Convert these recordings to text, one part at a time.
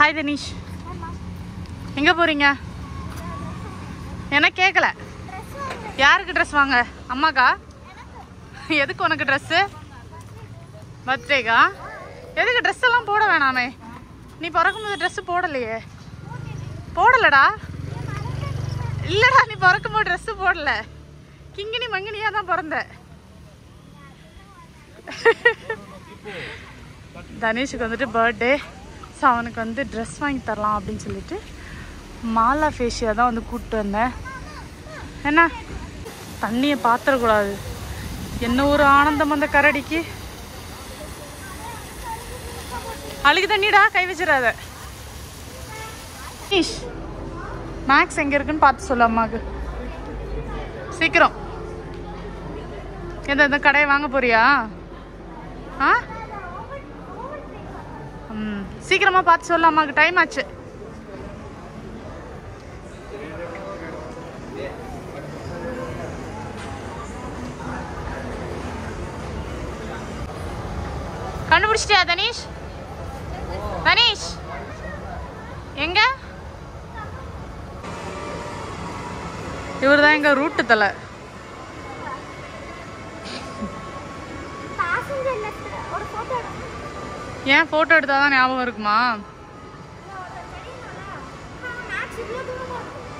Hi Tanishq, எங்கே போகிறீங்க? எனக்கு கேட்கல. யாருக்கு ட்ரெஸ் வாங்க? அம்மாக்கா? எதுக்கு உனக்கு ட்ரெஸ்ஸு? பர்த்டேக்கா? எதுக்கு ட்ரெஸ் எல்லாம் போட வேணாமே? நீ பிறக்கும்போது ட்ரெஸ்ஸு போடலையே. போடலடா. இல்லைடா, நீ பிறக்கும்போது ட்ரெஸ்ஸு போடல. கிங்கினி மங்கினியாக தான் பிறந்த. தனேஷுக்கு வந்துட்டு பர்த்டே. ஸோ அவனுக்கு வந்து ட்ரெஸ் வாங்கி தரலாம் அப்படின்னு சொல்லிட்டு மாலா ஃபேஷியா தான் வந்து கூப்பிட்டு வந்தேன். என்ன தண்ணியை பாத்திரக்கூடாது. என்ன ஒரு ஆனந்தம் அந்த கரடிக்கு. அழுகு தண்ணிடா, கை வச்சிடாத. மேக்ஸ் எங்கே இருக்குன்னு பார்த்து சொல்லு அம்மாவுக்கு சீக்கிரம். எந்த கடையை வாங்க போறியா? ஆ சீக்கிரமா பார்த்து சொல்ல அம்மாவுக்கு, டைம் ஆச்சு. கண்டுபிடிச்சிட்டியா தனீஷ்? தனீஷ் எங்க? இவர் தான் எங்க ரூட்டு தலை. ஏன் போட்டோ எடுத்தா தான் ஞாபகம் இருக்குமா?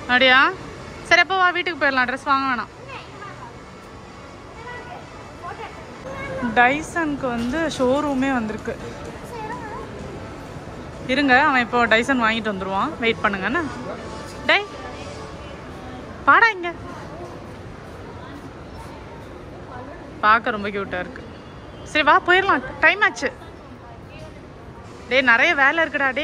அப்படியா? சரி, அப்போ வா, வீட்டுக்கு போயிடலாம். ட்ரெஸ் வாங்க வேணாம். டைசனுக்கு வந்து ஷோரூமே வந்திருக்கு. இருங்க, அவன் இப்போ டைசன் வாங்கிட்டு வந்துடுவான். வெயிட் பண்ணுங்கண்ணா. டை பாடா, இங்க பார்க்க ரொம்ப க்யூட்டாக இருக்கு. சரி வா, போயிடலாம். டைம் ஆச்சு. டே நிறைய வேலை இருக்குடா. டே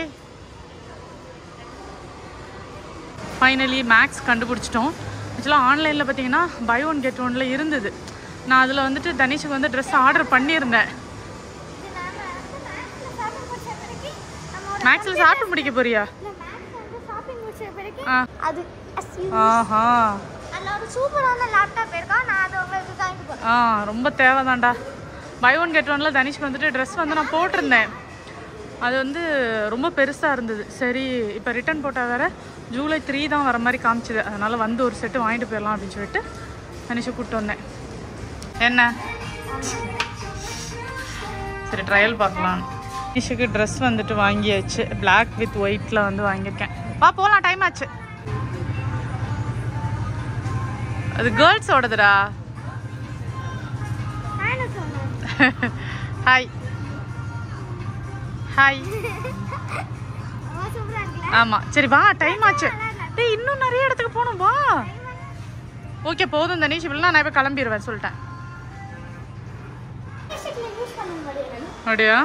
ஃபைனலி மேக்ஸ் கண்டுபிடிச்சிட்டோம். ஆக்சுவலாக ஆன்லைனில் பார்த்தீங்கன்னா பை ஒன் கெட் ஒன்ல இருந்தது. நான் அதில் வந்துட்டு தனிஷுக்கு வந்து ட்ரெஸ் ஆர்டர் பண்ணியிருந்தேன். மேக்ஸில் சாப்பிட்டு முடிக்க போறியா? ஆஹா, ரொம்ப தேவைதான்டா. பை ஒன் கெட் ஒன்ல தனிஷ்க்கு வந்துட்டு ட்ரெஸ் வந்து நான் போட்டிருந்தேன். அது வந்து ரொம்ப பெருசாக இருந்தது. சரி, இப்போ ரிட்டன் போட்டால் வேறு ஜூலை 3 தான் வர மாதிரி காமிச்சிது. அதனால் வந்து ஒரு செட்டு வாங்கிட்டு போயிடலாம் அப்படின்னு சொல்லிட்டு தனிஷை கூப்பிட்டு வந்தேன். என்ன சரி, ட்ரையல் பார்க்கலாம். தனிஷுக்கு ட்ரெஸ் வந்துட்டு வாங்கியாச்சு. பிளாக் வித் ஒயிட்டில் வந்து வாங்கியிருக்கேன். வா போகலாம், டைம் ஆச்சு. அது கேர்ள்ஸோடதுடா. Hi hi. ஆமாம், சரி வா, டைம் ஆச்சு. டேய் இன்னும் நிறைய இடத்துக்கு போகணும், வா. ஓகே போதும் தனிஷ், இப்படிலாம் நான் இப்போ கிளம்பிடுவேன் சொல்லிட்டேன். அப்படியா?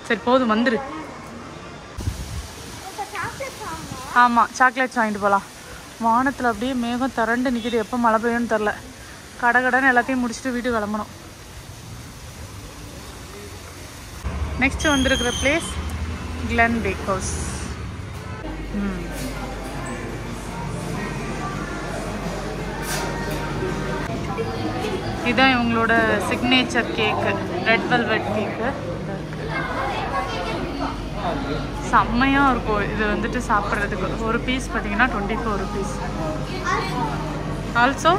சரி போதும், வந்துரு. ஆமாம், சாக்லேட்ஸ் வாங்கிட்டு போகலாம். வானத்தில் அப்படியே மேகம் திரண்டு நிற்கிது. எப்போ மழை பெய்யும்னு தெரில. கடை கடைன்னு எல்லாத்தையும் முடிச்சுட்டு வீட்டுக்கு கிளம்பணும். நெக்ஸ்ட் வந்திருக்கிற பிளேஸ் கிளென் பேக் ஹவுஸ். இதுதான் இவங்களோட signature cake, red velvet cake. செம்மையாக இருக்கும் இது வந்துட்டு சாப்பிட்றதுக்கு. ஒரு பீஸ் பார்த்தீங்கன்னா 24 rupees. ஆல்சோ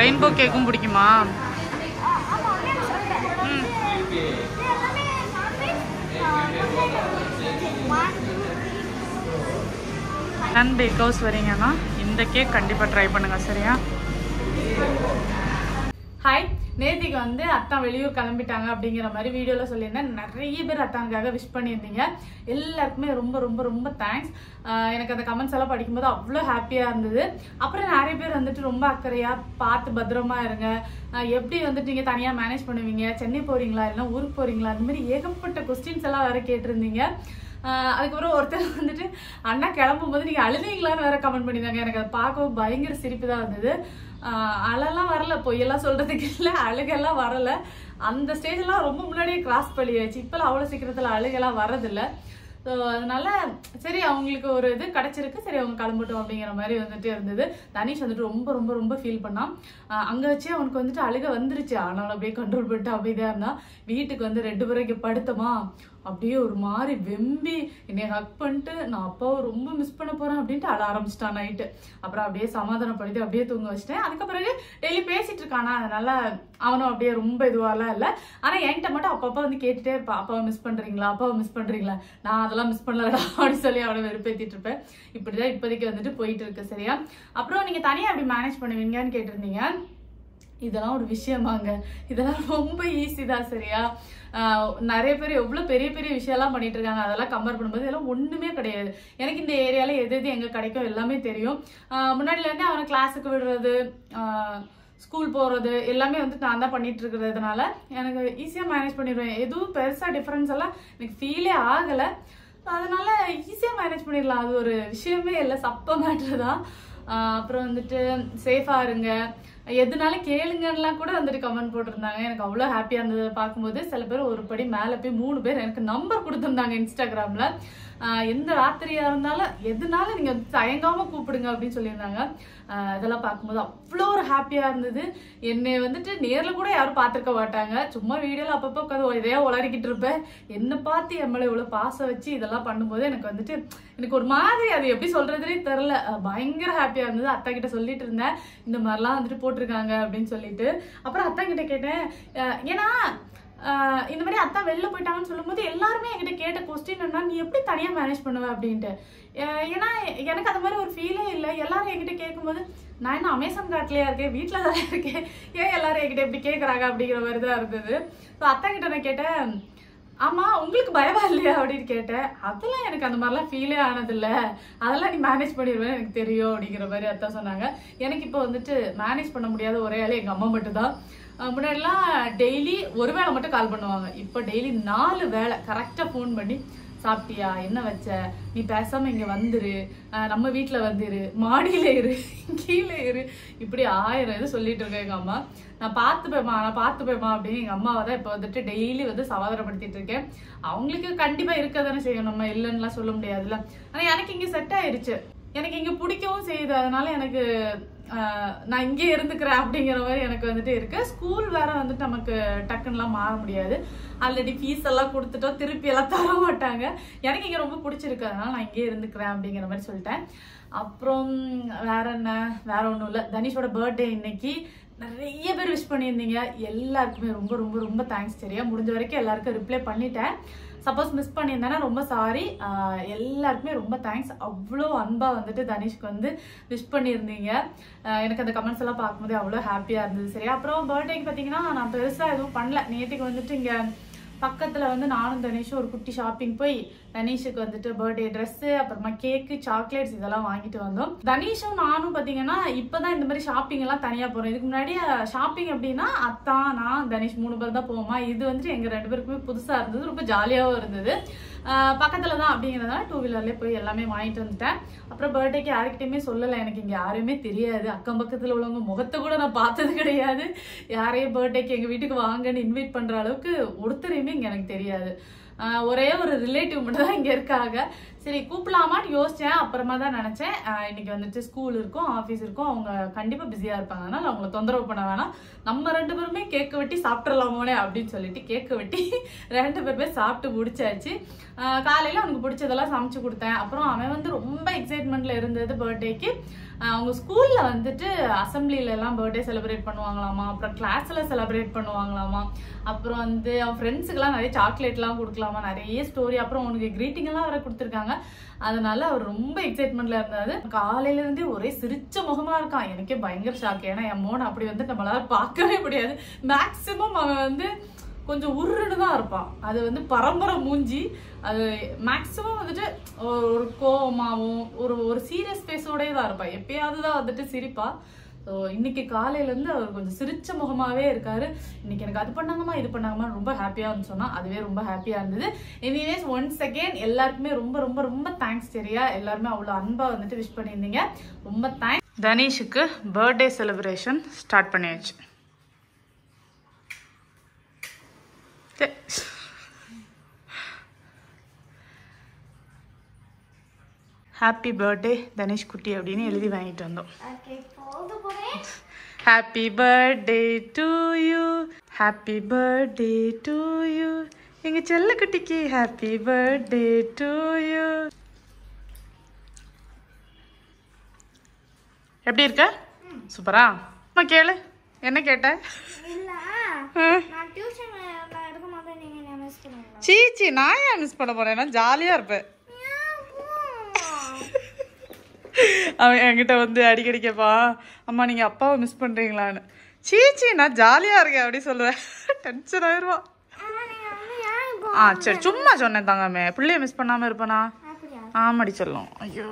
ரெயின்போ கேக்கும் பிடிக்குமா? கிளென் பேக் ஹவுஸ் வரீங்கன்னா இந்த கேக் கண்டிப்பாக ட்ரை பண்ணுங்கள், சரியா? ஹாய், நேத்திக்கு வந்து அத்தான் வெளியூர் கிளம்பிட்டாங்க அப்படிங்கிற மாதிரி வீடியோவில் சொல்லியிருந்தேன். நிறைய பேர் அத்தானுக்காக விஷ் பண்ணியிருந்தீங்க. எல்லாருக்குமே ரொம்ப ரொம்ப ரொம்ப தேங்க்ஸ். எனக்கு அந்த கமெண்ட்ஸ் எல்லாம் படிக்கும்போது அவ்வளோ ஹாப்பியாக இருந்தது. அப்புறம் நிறைய பேர் வந்துட்டு ரொம்ப அக்கறையாக பார்த்து பத்திரமா இருங்க, எப்படி வந்துட்டு நீங்கள் தனியாக மேனேஜ் பண்ணுவீங்க, சென்னை போகிறீங்களா இல்லைன்னா ஊருக்கு போகிறீங்களா, அந்த மாதிரி ஏகப்பட்ட கொஸ்டின்ஸ் எல்லாம் வேறு கேட்டிருந்தீங்க. அதுக்கப்புறம் ஒருத்தர் வந்துட்டு அண்ணா கிளம்பும் போது நீங்கள் அழுதீங்களான்னு வேற கமெண்ட் பண்ணியிருந்தாங்க. எனக்கு அதை பார்க்கவும் பயங்கர சிரிப்பு தான் இருந்தது. அழலாம் வரல, பொய்யெல்லாம் சொல்றதுக்கு இல்லை, அழுகெல்லாம் வரல. அந்த ஸ்டேஜெல்லாம் ரொம்ப முன்னாடியே கிராஸ் பண்ணியாச்சு. இப்போல்லாம் அவ்வளோ சீக்கிரத்தில் அழுகெல்லாம் வரதில்லை. ஸோ அதனால சரி அவங்களுக்கு ஒரு இது கிடைச்சிருக்கு, சரி அவங்க கிளம்பட்டும் அப்படிங்கிற மாதிரி வந்துட்டு இருந்தது. தனிஷ் வந்துட்டு ரொம்ப ரொம்ப ரொம்ப ஃபீல் பண்ணான். அங்கே வச்சு அவனுக்கு வந்துட்டு அழுக வந்துருச்சு, ஆனாலும் அப்படியே கண்ட்ரோல் பண்ணிட்டு அப்படியே இருந்தான். வீட்டுக்கு வந்து 2 பேரும் இங்கே படுத்தமா அப்படியே ஒரு மாதிரி வெம்பி என்னை ஹக் பண்ணிட்டு நான் அப்பாவை ரொம்ப மிஸ் பண்ண போறேன் அப்படின்ட்டு அழ ஆரம்பிச்சிட்டான் நைட்டு. அப்புறம் அப்படியே சமாதானப்படுத்தி அப்படியே தூங்க வச்சிட்டேன். அதுக்கு பிறகு டெய்லி பேசிட்டு இருக்கானா, அதனால அவனும் அப்படியே ரொம்ப இதுவாலாம் இல்லை. ஆனா என்கிட்ட மட்டும் அப்பப்போ வந்து கேட்டுட்டே இருப்பான், அப்பாவை மிஸ் பண்றீங்களா, அப்பாவை மிஸ் பண்றீங்களா. நான் அதெல்லாம் மிஸ் பண்ணலடா அப்படின்னு சொல்லி அவனை வெறுப்பேத்திட்டு இருப்பேன். இப்படிதான் இப்போதைக்கு வந்துட்டு போயிட்டு இருக்கு. சரியா, அப்புறம் நீங்க தனியா எப்படி மேனேஜ் பண்ணுவீங்கன்னு கேட்டிருந்தீங்க. இதெல்லாம் ஒரு விஷயமாங்க, இதெல்லாம் ரொம்ப ஈஸி தான். சரியா, நிறைய பேர் எவ்வளவு பெரிய பெரிய விஷயம்லாம் பண்ணிட்டு இருக்காங்க, அதெல்லாம் கம்பேர் பண்ணும்போது இதெல்லாம் ஒண்ணுமே கிடையாது. எனக்கு இந்த ஏரியால எது எது எங்க கிடைக்கும் எல்லாமே தெரியும். முன்னாடில இருந்தே அவனை கிளாஸுக்கு விடுறது, ஸ்கூல் போறது எல்லாமே வந்து நான் தான் பண்ணிட்டு இருக்கிறதுனால எனக்கு ஈஸியா மேனேஜ் பண்ணிடுவேன். எதுவும் பெருசா டிஃபரன்ஸ் எல்லாம் எனக்கு ஃபீலே ஆகல, அதனால ஈஸியா மேனேஜ் பண்ணிடலாம். அது ஒரு விஷயமே இல்லை, சப்ப மேட்ரு தான். அப்புறம் வந்துட்டு சேஃபா இருங்க, எதுனாலும் கேளுங்கலாம் கூட வந்துட்டு கமெண்ட் போட்டிருந்தாங்க. எனக்கு அவ்வளோ ஹாப்பியாக இருந்தது பார்க்கும்போது. சில பேர் ஒரு படி மேலே போய் 3 பேர் எனக்கு நம்பர் கொடுத்துருந்தாங்க இன்ஸ்டாகிராமில். எந்த ராத்திரியாக இருந்தாலும் எதுனாலும் நீங்கள் தயங்காமல் கூப்பிடுங்க அப்படின்னு சொல்லியிருந்தாங்க. இதெல்லாம் பார்க்கும்போது அவ்வளோ ஒரு ஹாப்பியாக இருந்தது. என்னை வந்துட்டு நேரில் கூட யாரும் பார்த்துருக்க மாட்டாங்க, சும்மா வீடியோவில் அப்பப்போ உட்காந்து இதே உளறிக்கிட்டு இருப்பேன். என்னை பார்த்து எம்எல்ஏ இவ்வளோ பாசம் வச்சு இதெல்லாம் பண்ணும்போது எனக்கு வந்துட்டு எனக்கு ஒரு மாதிரி அது எப்படி சொல்றதுனே தெரில, பயங்கர ஹாப்பியாக இருந்தது. அத்தா கிட்ட சொல்லிட்டு இருந்தேன் இந்த மாதிரிலாம் வந்துட்டு போட்டிருக்காங்க அப்படின்னு சொல்லிட்டு. அப்புறம் அத்தா கிட்ட கேட்டேன், ஏன்னா இந்த மாதிரி அத்தா வெளில போயிட்டாங்கன்னு சொல்லும்போது எல்லாருமே என்கிட்ட கேட்ட கொஸ்டின் என்ன, நீ எப்படி தனியா மேனேஜ் பண்ணுவ அப்படின்ட்டு. ஏன்னா எனக்கு அந்த மாதிரி ஒரு ஃபீலே இல்லை. எல்லாரும் என்கிட்ட கேட்கும்போது நான் என்ன அமேசான் கார்ட்லயா இருக்கேன், வீட்டுல தான் இருக்கேன், ஏன் எல்லாரும் என்கிட்ட எப்படி கேட்கறாங்க அப்படிங்கிற மாதிரி தான் இருந்தது. ஸோ அத்தா கிட்ட நான் கேட்டேன், ஆமா உங்களுக்கு பயமா இல்லையா அப்படின்னு கேட்டேன். அதெல்லாம் எனக்கு அந்த மாதிரிலாம் ஃபீலே ஆனதில்ல, அதெல்லாம் நீ மேனேஜ் பண்ணிடுவேன் எனக்கு தெரியும் அப்படிங்கிற மாதிரி அத்தா சொன்னாங்க. எனக்கு இப்போ வந்துட்டு மேனேஜ் பண்ண முடியாத ஒரே ஆளு எங்க அம்மா மட்டும் தான். முன்னாடிலாம் டெய்லி ஒரு வேளை மட்டும் கால் பண்ணுவாங்க, இப்போ டெய்லி 4 வேளை கரெக்டாக ஃபோன் பண்ணி சாப்பிட்டியா, என்ன வச்ச, நீ பேசாம இங்க வந்துரு, நம்ம வீட்டுல வந்துரு, மாடியில இரு, கீழே இரு, இப்படி 1000 இது சொல்லிட்டு இருக்கேன் எங்க அம்மா. நான் பார்த்துப்பேம்மா அப்படின்னு எங்க அம்மாவை தான் இப்போ வந்துட்டு டெய்லி வந்து சமாதானப்படுத்திட்டு இருக்கேன். அவங்களுக்கு கண்டிப்பா இருக்க தானே செய்யும், நம்ம இல்லைன்னுலாம் சொல்ல முடியாதுல்ல. ஆனா எனக்கு இங்க செட் ஆயிருச்சு, எனக்கு இங்க பிடிக்கவும் செய்யுது, அதனால எனக்கு நான் இங்கே இருந்துக்கிறேன் அப்படிங்கிற மாதிரி எனக்கு வந்துட்டு இருக்கு. ஸ்கூல் வேற வந்துட்டு நமக்கு டக்குன்னுலாம் மாற முடியாது, ஆல்ரெடி ஃபீஸ் எல்லாம் கொடுத்துட்டோம், திருப்பி எல்லாம் தர மாட்டாங்க. எனக்கு இங்கே ரொம்ப பிடிச்சிருக்கு, அதனால நான் இங்கே இருந்துக்கிறேன் அப்படிங்கிற மாதிரி சொல்லிட்டேன். அப்புறம் வேற என்ன, வேற ஒன்றும் இல்லை. தனிஷோட பர்த்டே இன்னைக்கு நிறைய பேர் விஷ் பண்ணியிருந்தீங்க, எல்லாருக்குமே ரொம்ப ரொம்ப ரொம்ப தேங்க்ஸ். சரியா, முடிஞ்ச வரைக்கும் எல்லாருக்கும் ரிப்ளை பண்ணிட்டேன். சப்போஸ் மிஸ் பண்ணியிருந்தேன்னா ரொம்ப சாரி. எல்லாருக்குமே ரொம்ப தேங்க்ஸ். அவ்வளோ அன்பா வந்துட்டு தனிஷ்க்கு வந்து விஷ் பண்ணியிருந்தீங்க. எனக்கு அந்த கமெண்ட்ஸ் எல்லாம் பார்க்கும்போது அவ்வளோ ஹாப்பியாக இருந்தது. சரியா, அப்புறம் பர்த்டேக்கு பார்த்தீங்கன்னா நான் பெருசாக எதுவும் பண்ணல. நேற்றுக்கு வந்துட்டு இங்கே பக்கத்தில் வந்து நானும் தனிஷும் ஒரு குட்டி ஷாப்பிங் போய் தனிஷுக்கு வந்துட்டு பர்த்டே ட்ரெஸ்ஸு, அப்புறமா கேக்கு, சாக்லேட்ஸ் இதெல்லாம் வாங்கிட்டு வந்தோம். தனிஷும் நானும் பார்த்தீங்கன்னா இப்போதான் இந்த மாதிரி ஷாப்பிங் எல்லாம் தனியாக போகிறோம். இதுக்கு முன்னாடி ஷாப்பிங் அப்படின்னா அத்தா, நான், தனிஷ் 3 பேர் தான் போவோமா. இது வந்துட்டு எங்கள் 2 பேருக்குமே புதுசாக இருந்தது, ரொம்ப ஜாலியாகவும் இருந்தது. பக்கத்தில் தான் அப்படிங்கிறதுனால 2 வீலர்லேயே போய் எல்லாமே வாங்கிட்டு வந்துட்டேன். அப்புறம் பர்த்டேக்கு யாருக்கிட்டையுமே சொல்லலை, எனக்கு இங்கே யாருமே தெரியாது, அக்கம் பக்கத்தில் உள்ளவங்க முகத்தை கூட நான் பார்த்தது கிடையாது. யாரையும் பர்த்டேக்கு எங்கள் வீட்டுக்கு வாங்கன்னு இன்வைட் பண்ணுற அளவுக்கு ஒருத்தரையுமே இங்கே எனக்கு தெரியாது. ஒரே ஒரு ரிலேட்டிவ் மட்டும் தான் இங்கே இருக்காங்க. சரி கூப்பிடலாமான்னு யோசிச்சேன், அப்புறமா தான் நினச்சேன் இன்னைக்கு வந்துட்டு ஸ்கூல் இருக்கும், ஆஃபீஸ் இருக்கும், அவங்க கண்டிப்பாக பிஸியாக இருப்பாங்க, அதனால அவங்கள தொந்தரவு பண்ண வேணாம், நம்ம 2 பேருமே கேக்கு வெட்டி சாப்பிட்றலாமோனே அப்படின்னு சொல்லிட்டு கேக்கு வெட்டி 2 பேருமே சாப்பிட்டு முடிச்சாச்சு. காலையில் அவனுக்கு பிடிச்சதெல்லாம் சமைச்சு கொடுத்தேன். அப்புறம் அவன் வந்து ரொம்ப எக்ஸைட்மெண்ட்ல இருந்தது பர்த்டேக்கு. அவங்க ஸ்கூல்ல வந்துட்டு அசம்பிளில எல்லாம் பர்த்டே செலிப்ரேட் பண்ணுவாங்களாமா, அப்புறம் கிளாஸ்ல செலிப்ரேட் பண்ணுவாங்களாமா, அப்புறம் வந்து அவன் ஃப்ரெண்ட்ஸுக்கெல்லாம் நிறைய சாக்லேட்லாம் கொடுக்கலாமா, நிறைய ஸ்டோரி, அப்புறம் அவனுக்கு கிரீட்டிங் எல்லாம் வேற கொடுத்துருக்காங்க. அதனால அவர் ரொம்ப எக்ஸைட்மெண்ட்ல இருந்தாரு. காலையில இருந்தே ஒரே சிரிச்ச முகமா இருக்கான். எனக்கே பயங்கர ஷாக், ஏன்னா என் மோன் அப்படி வந்து நம்மளால பார்க்கவே முடியாது. மேக்சிமம் அவன் வந்து கொஞ்சம் உருன்னு தான் இருப்பான், அது வந்து பரம்பரை மூஞ்சி. அது மேக்சிமம் வந்துட்டு ஒரு கோவமாகவும் ஒரு சீரியஸ் ஃபேஸோடயே தான் இருப்பான், எப்பயாவது தான் வந்துட்டு சிரிப்பா. ஸோ இன்னைக்கு காலையிலேருந்து அவர் கொஞ்சம் சிரிச்ச முகமாகவே இருக்காரு. இன்னைக்கு எனக்கு அது பண்ணாங்கம்மா இது பண்ணாங்கம்மா ரொம்ப ஹாப்பியாக சொன்னா, அதுவே ரொம்ப ஹாப்பியாக இருந்தது. எனிவேஸ் ஒன்ஸ் அகேன் எல்லாருக்குமே ரொம்ப ரொம்ப ரொம்ப தேங்க்ஸ். சரியா, எல்லாருமே அவ்வளோ அன்பாக வந்துட்டு விஷ் பண்ணியிருந்தீங்க, ரொம்ப தேங்க்ஸ். தனிஷுக்கு பர்த்டே செலிப்ரேஷன் ஸ்டார்ட் பண்ணியாச்சு. ஹாப்பி பர்த்டே தனேஷ் குட்டி அப்படின்னு எழுதி வாங்கிட்டு வந்தோம். Happy birthday to you, happy birthday to you, எங்க செல்ல குட்டிக்கு ஹாப்பி பர்த்டே டு யூ. எப்படி இருக்க? சூப்பரா? அம்மா கேளு, என்ன கேட்ட? சீச்சி, நான் ஏன் மிஸ் பண்ண போறேன்? நான் ஜாலியா இருப்பேன். அவன் என்கிட்ட வந்து அடிக்கடி கேட்பான், அம்மா நீங்க அப்பாவை மிஸ் பண்றீங்களான்னு. சீச்சி, நான் ஜாலியா இருக்கேன் அப்படி சொல்லுவேன். டென்ஷன் ஆயிடுவான். சரி சும்மா சொன்னேன் தங்கமே, பிள்ளைய மிஸ் பண்ணாம இருப்பேனா? ஆமாடி சொல்லும். ஐயோ